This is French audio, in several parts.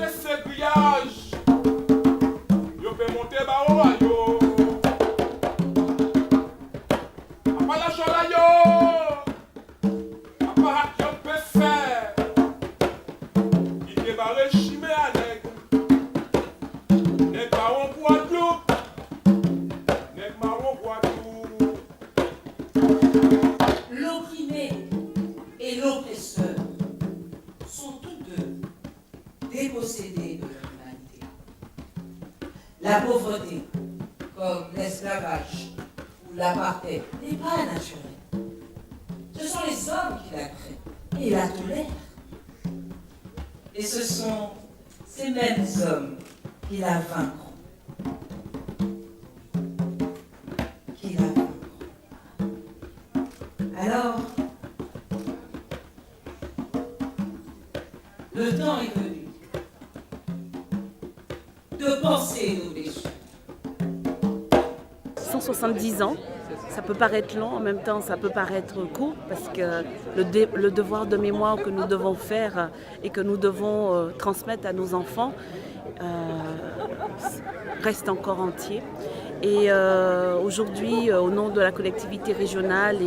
ces grillages. Yo peut monter bas au yo. Après la chola yo. Après yo peut faire. Il débarre chimé à nèg. Nèg marron Guadeloupe. Nèg marron Guadeloupe. L'opprimé et l'oppresseur sont tous deux dépossédés de leur humanité. La pauvreté, comme l'esclavage ou l'apartheid, n'est pas naturelle. Ce sont les hommes qui la créent et la tolèrent. Et ce sont ces mêmes hommes qui la vaincront. Qui la vaincront. Alors, le temps est venu de penser nos déchets. 170 ans, ça peut paraître long, en même temps ça peut paraître court, parce que le devoir de mémoire que nous devons faire et que nous devons transmettre à nos enfants reste encore entier. Et aujourd'hui, au nom de la collectivité régionale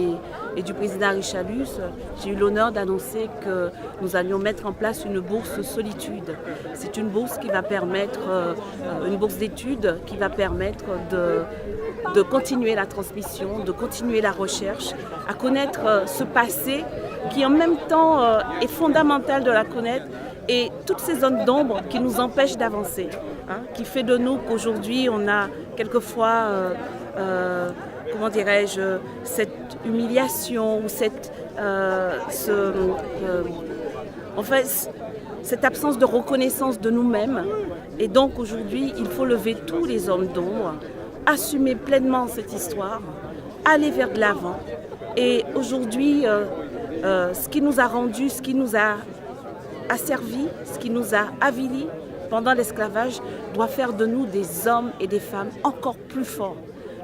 et du président Richalus, j'ai eu l'honneur d'annoncer que nous allions mettre en place une bourse solitude. C'est une bourse qui va permettre, une bourse d'études qui va permettre de continuer la transmission, de continuer la recherche, à connaître ce passé qui en même temps est fondamental de la connaître, et toutes ces zones d'ombre qui nous empêchent d'avancer, qui fait de nous qu'aujourd'hui on a quelquefois, comment dirais-je, cette humiliation ou cette absence de reconnaissance de nous-mêmes. Et donc aujourd'hui, il faut lever tous les hommes d'ombre, assumer pleinement cette histoire, aller vers de l'avant. Et aujourd'hui, ce qui nous a rendu, ce qui nous a asservi, ce qui nous a avilis pendant l'esclavage, doit faire de nous des hommes et des femmes encore plus forts.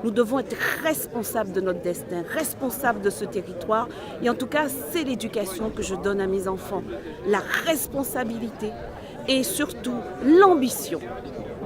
Nous devons être responsables de notre destin, responsables de ce territoire. Et en tout cas, c'est l'éducation que je donne à mes enfants. La responsabilité et surtout l'ambition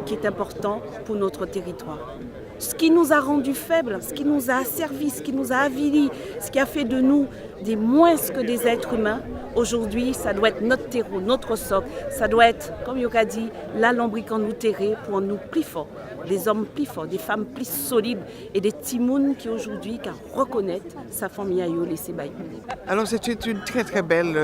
qui est important pour notre territoire. Ce qui nous a rendus faibles, ce qui nous a asservis, ce qui nous a avilis, ce qui a fait de nous des moins que des êtres humains, aujourd'hui, ça doit être notre terreau, notre socle. Ça doit être, comme Yoka dit, la lombrique en nous terrer pour nous plus forts. Des hommes plus forts, des femmes plus solides et des timounes qui aujourd'hui qu'à reconnaître sa famille aïeul et ses bails. Alors c'était une très très belle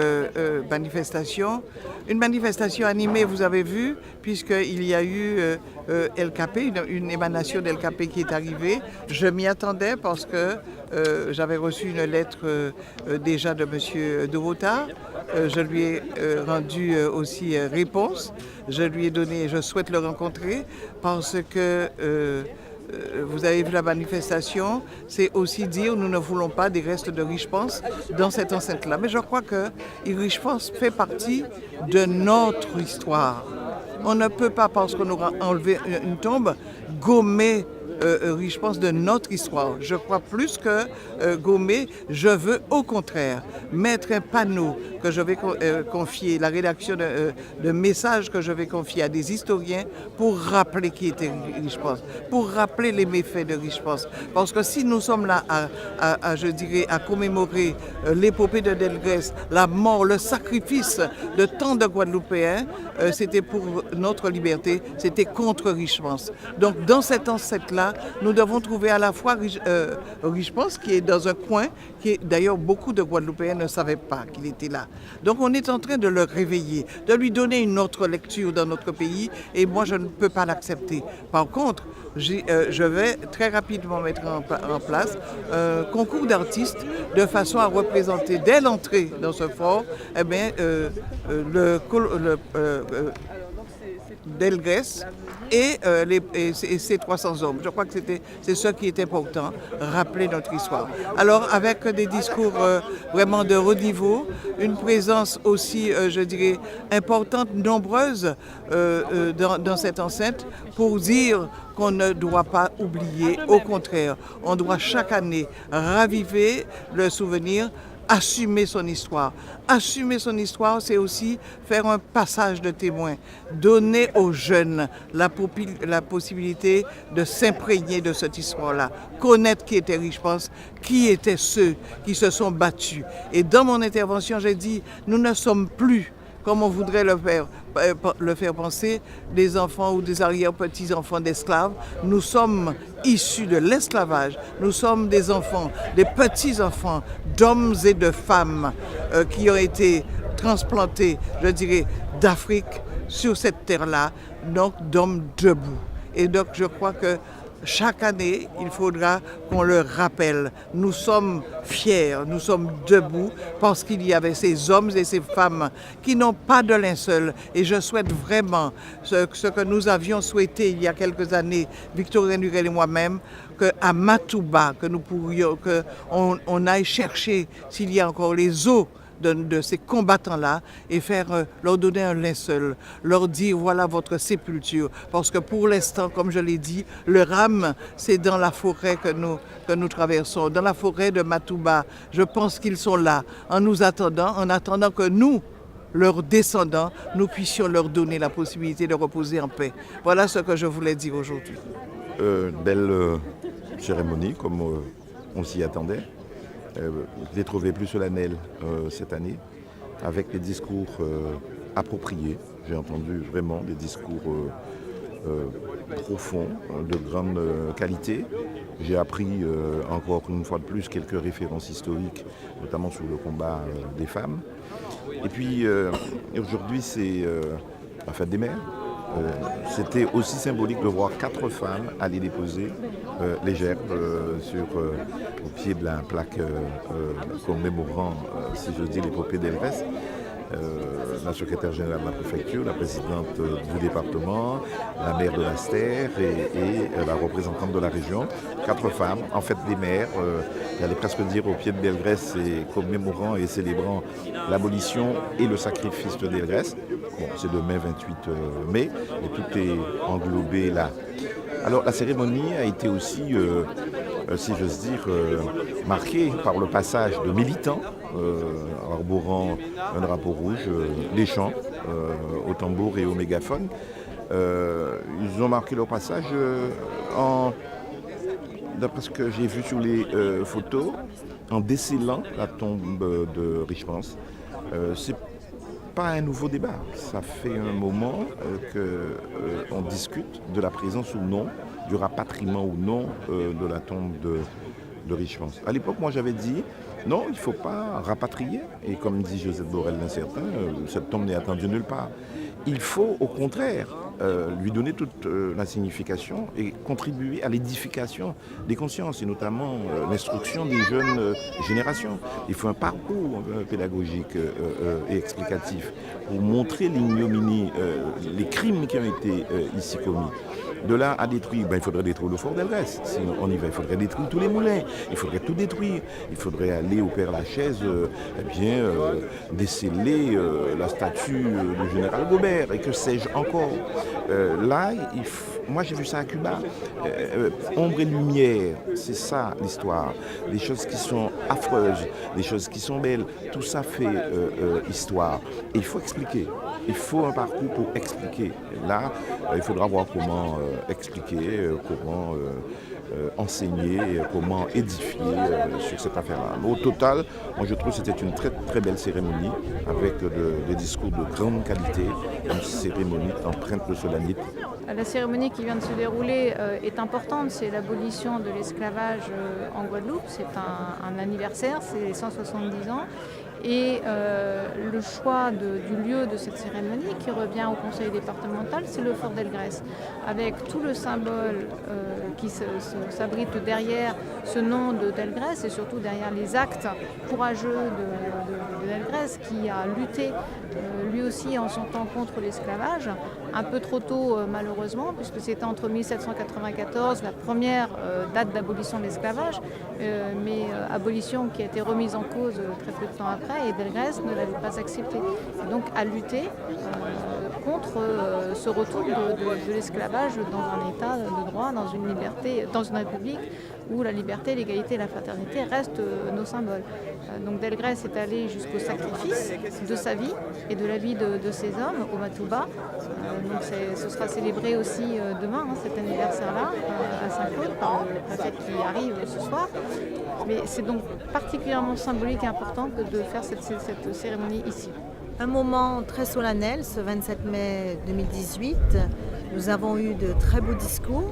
manifestation. Une manifestation animée, vous avez vu, puisqu'il y a eu LKP, une émanation d'LKP qui est arrivée. Je m'y attendais parce que j'avais reçu une lettre déjà de M. Dorota. Je lui ai rendu aussi réponse. Je lui ai donné, je souhaite le rencontrer parce que vous avez vu la manifestation, c'est aussi dire nous ne voulons pas des restes de Richepense dans cette enceinte-là. Mais je crois que Richepense fait partie de notre histoire. On ne peut pas, parce qu'on aura enlevé une tombe, gommer Richepense de notre histoire. Je crois plus que gommer, je veux au contraire mettre un panneau que je vais confier, la rédaction de messages que je vais confier à des historiens pour rappeler qui était Richepense, pour rappeler les méfaits de Richepense. Parce que si nous sommes là je dirais, à commémorer l'épopée de Delgrès, la mort, le sacrifice de tant de Guadeloupéens, c'était pour notre liberté, c'était contre Richepense. Donc dans cette ancêtre-là, nous devons trouver à la fois Richepense qui est dans un coin, qui d'ailleurs beaucoup de Guadeloupéens ne savaient pas qu'il était là. Donc on est en train de le réveiller, de lui donner une autre lecture dans notre pays, et moi je ne peux pas l'accepter. Par contre, je vais très rapidement mettre en place un concours d'artistes de façon à représenter dès l'entrée dans ce fort Delgrès et ces 300 hommes. Je crois que c'est ce qui est important, rappeler notre histoire. Alors avec des discours vraiment de haut niveau, une présence aussi, je dirais, importante, nombreuse dans cette enceinte pour dire qu'on ne doit pas oublier, au contraire, on doit chaque année raviver le souvenir assumer son histoire. Assumer son histoire, c'est aussi faire un passage de témoin, donner aux jeunes la possibilité de s'imprégner de cette histoire-là, connaître qui était Richepense, qui étaient ceux qui se sont battus. Et dans mon intervention, j'ai dit, nous ne sommes plus, comme on voudrait le faire penser, des enfants ou des arrière-petits-enfants d'esclaves. Nous sommes issus de l'esclavage. Nous sommes des enfants, des petits-enfants d'hommes et de femmes qui ont été transplantés, je dirais, d'Afrique sur cette terre-là, donc d'hommes debout. Et donc je crois que chaque année, il faudra qu'on le rappelle. Nous sommes fiers, nous sommes debout parce qu'il y avait ces hommes et ces femmes qui n'ont pas de linceul. Et je souhaite vraiment ce que nous avions souhaité il y a quelques années, Victorien Durel et moi-même, qu'à Matouba, qu'on aille chercher s'il y a encore les os de ces combattants-là et leur donner un linceul, leur dire voilà votre sépulture. Parce que pour l'instant, comme je l'ai dit, le rame, c'est dans la forêt que nous traversons, dans la forêt de Matouba. Je pense qu'ils sont là, en attendant que nous, leurs descendants, nous puissions leur donner la possibilité de reposer en paix. Voilà ce que je voulais dire aujourd'hui. Belle cérémonie, comme on s'y attendait. Je l'ai trouvé plus solennel cette année, avec des discours appropriés. J'ai entendu vraiment des discours profonds, de grande qualité. J'ai appris encore une fois de plus quelques références historiques, notamment sur le combat des femmes. Et puis aujourd'hui, c'est la fête des mères. C'était aussi symbolique de voir 4 femmes aller déposer les gerbes au pied de la plaque commémorant, si je dis, l'épopée d'Elgrès. La secrétaire générale de la préfecture, la présidente du département, la maire de l'Aster et la représentante de la région. 4 femmes, en fait des maires, j'allais presque dire au pied de Belgrès, et commémorant et célébrant l'abolition et le sacrifice de Belgrès. Bon, c'est demain 28 mai, et tout est englobé là. Alors la cérémonie a été aussi, si j'ose dire, marquée par le passage de militants arborant un drapeau rouge, les chants au tambour et au mégaphone. Ils ont marqué leur passage d'après ce que j'ai vu sur les photos, en décellant la tombe de Richepense. C'est pas un nouveau débat. Ça fait un moment qu'on discute de la présence ou non, du rapatriement ou non de la tombe de Richepense. À l'époque, moi j'avais dit non, il ne faut pas rapatrier. Et comme dit Joseph Borrell l'incertain, cette tombe n'est attendue nulle part. Il faut au contraire lui donner toute la signification et contribuer à l'édification des consciences et notamment l'instruction des jeunes générations. Il faut un parcours pédagogique et explicatif pour montrer l'ignominie, les crimes qui ont été ici commis. De là à détruire, il faudrait détruire le fort d'Elgrès. Si on y va, il faudrait détruire tous les moulins. Il faudrait tout détruire. Il faudrait aller au Père-Lachaise, déceler la statue du général Gobert et que sais-je encore. Là, moi j'ai vu ça à Cuba. Ombre et lumière, c'est ça l'histoire. Des choses qui sont affreuses, des choses qui sont belles. Tout ça fait histoire. Et il faut expliquer. Il faut un parcours pour expliquer. Là, il faudra voir comment expliquer, comment enseigner, comment édifier sur cette affaire-là. Mais au total, moi je trouve que c'était une très très belle cérémonie avec des discours de grande qualité, une cérémonie empreinte de solennité. La cérémonie qui vient de se dérouler est importante, c'est l'abolition de l'esclavage en Guadeloupe, c'est un anniversaire, c'est les 170 ans. Et le choix du lieu de cette cérémonie qui revient au conseil départemental, c'est le fort d'Elgrès, avec tout le symbole qui s'abrite derrière ce nom d'Elgrès et surtout derrière les actes courageux d'Elgrès qui a lutté lui aussi en son temps contre l'esclavage, un peu trop tôt malheureusement, puisque c'était entre 1794, la première date d'abolition de l'esclavage, mais abolition qui a été remise en cause très peu de temps après, et Delgrès ne l'avait pas acceptée. Et donc a lutté contre ce retour de l'esclavage dans un état de droit, dans une liberté, dans une république où la liberté, l'égalité et la fraternité restent nos symboles. Donc Delgrès est allé jusqu'au sacrifice de sa vie et de la vie de ses hommes au Matouba. Donc ce sera célébré aussi demain, cet anniversaire-là, à Saint-Claude, par le préfet qui arrive ce soir. Mais c'est donc particulièrement symbolique et important que de faire cette cérémonie ici. Un moment très solennel, ce 27 mai 2018. Nous avons eu de très beaux discours.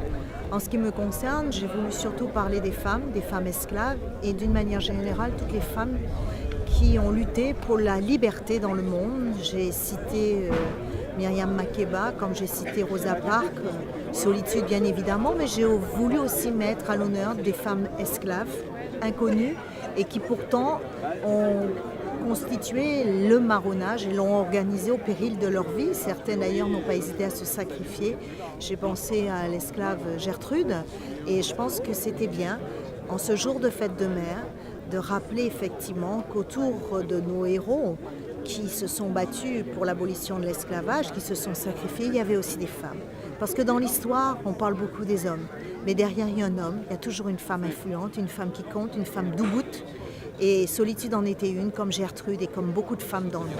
En ce qui me concerne, j'ai voulu surtout parler des femmes esclaves et d'une manière générale toutes les femmes qui ont lutté pour la liberté dans le monde. J'ai cité Myriam Makeba, comme j'ai cité Rosa Parks, Solitude bien évidemment, mais j'ai voulu aussi mettre à l'honneur des femmes esclaves, inconnues, et qui pourtant ont constitué le marronnage et l'ont organisé au péril de leur vie. Certaines d'ailleurs n'ont pas hésité à se sacrifier. J'ai pensé à l'esclave Gertrude et je pense que c'était bien, en ce jour de fête de mer, de rappeler effectivement qu'autour de nos héros qui se sont battus pour l'abolition de l'esclavage, qui se sont sacrifiés, il y avait aussi des femmes. Parce que dans l'histoire, on parle beaucoup des hommes, mais derrière il y a un homme, il y a toujours une femme influente, une femme qui compte, une femme douboute. Et Solitude en était une, comme Gertrude et comme beaucoup de femmes dans le monde.